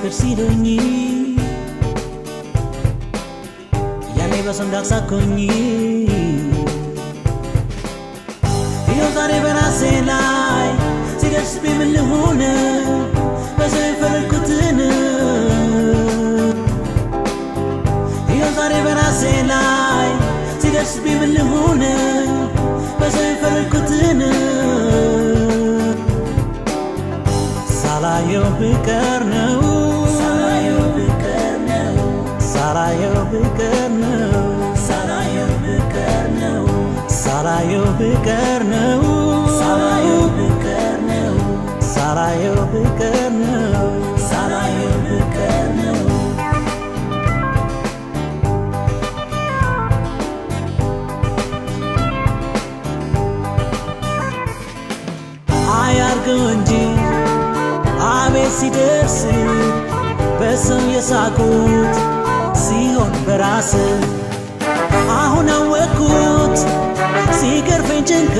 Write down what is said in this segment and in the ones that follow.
ፍቅር ሲሉኝ ያኔ በሰንዳቅ ሳኩኝ ይኸው ዛሬ በራሴ ላይ ሲደርስብኝ ምን ልሁን በሰው የፈረድኩትን ይኸው ዛሬ በራሴ ላይ ሲደርስብኝ ምን ልሁን በሰው የፈረድኩትን ሳላየው ብቀር ነው ሳላየው ብቀር ነው ሳላየው ብቀር ነው ሳላየው ብቀር ነው ሳላየው ብቀር ነው ሳላየው ብቀር ነው ሳላየው ብቀር ነው ሳላየው ብቀር ነው አያርገው እንጂ አቤት ሲደርስ በሰው የሳቁት ሲሆን በራስ አሁን አወቅኩት ሲገርፈኝ ጭንቅ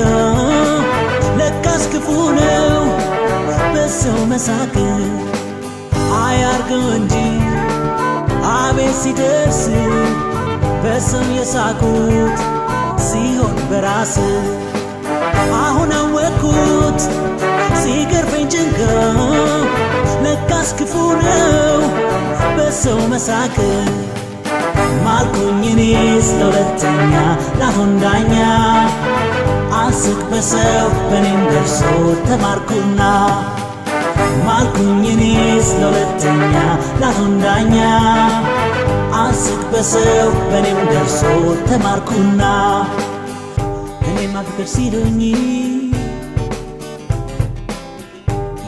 ለካስ ክፉ ነው በሰው መሳቅ አያርገው እንጂ አቤት ሲደርስ በሰው የሳቁት ሲሆን በራስ አሁን አወቅኩት ሲገርፈኝ ጭንቅ ለካስ ክፉ ነው በሰው መሳቅ ማልኩኝ እኔስ ለሁለተኛ ላሁን ዳኛ አስቅ በሰው በኔም ደርሶ ተማርኩና ማልኩኝ እኔስ ለሁለተኛ ላሁን ዳኛ አስቅ በሰው በኔም ደርሶ ተማርኩና እኔማ ፍቅር ሲሉኝ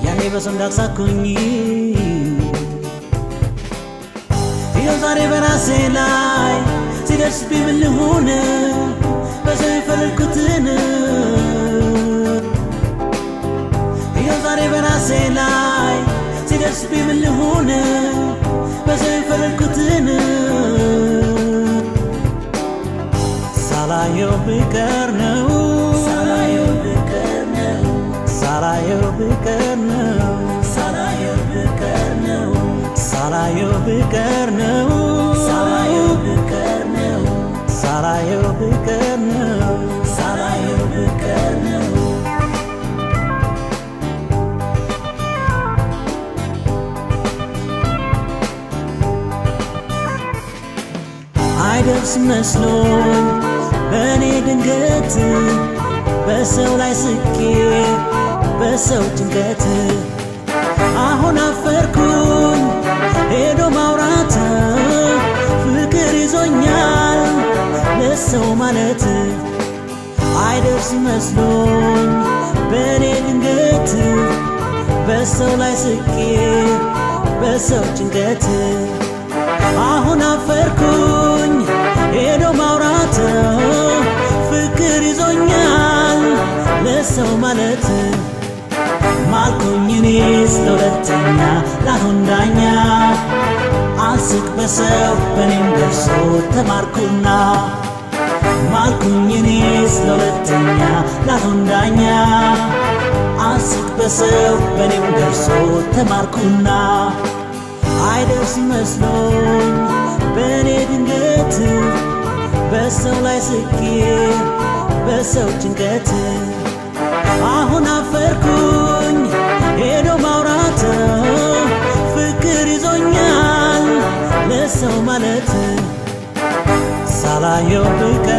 ያኔ በሰንዳቅ ሳኩኝ ይኸው ዛሬ በራሴ ላይ ሲደርስብኝ ምን ልሁን በሰው የፈረድኩትን ይኸው ዛሬ በራሴ ላይ ሲደርስብኝ ምን ልሁን በሰው የፈረድኩትን ሳላየው ብቀር ነው ሳላየው ብቀር ነው ሳላየው ብቀር ነው ሳላየው ብቀር ነው ሳላየው ብቀር ነው ሳላየው ብቀር ነው ሳላየው ብቀር ነው ሳላየው ብቀር ነው አይደርስ መስሎኝ በእኔ ድንገት በሰው ላይ ስቄ በሰው ጭንቀት አሁን አፈርኩኝ ሄዶ ማውራት ፍቅር ይዞኛል ለሰው ማለት አይደርስ መስሎኝ በእኔ ድንገት በሰው ላይ ስቄ በሰው ጭንቀት አሁን አፈርኩኝ ሄዶ ማውራት ፍቅር ይዞኛል ለሰው ማለት ማልኩኝ እኔስ ለሁለተኛ ላሁን ዳኛ አስቅ በሰው በኔም ደርሶ ተማርኩና ማልኩኝ እኔስ ለሁለተኛ ላሁን ዳኛ አስቅ በሰው በኔም ደርሶ ተማርኩና አይደርስ መስሎኝ በእኔ ድንገት በሰው ላይ ስቄ በሰው ጭንቀት አሁን አፈርኩኝ ሄዶ ማውራት ፍቅር ይዞኛል ለሰው ማለት ሳላየው ብቀር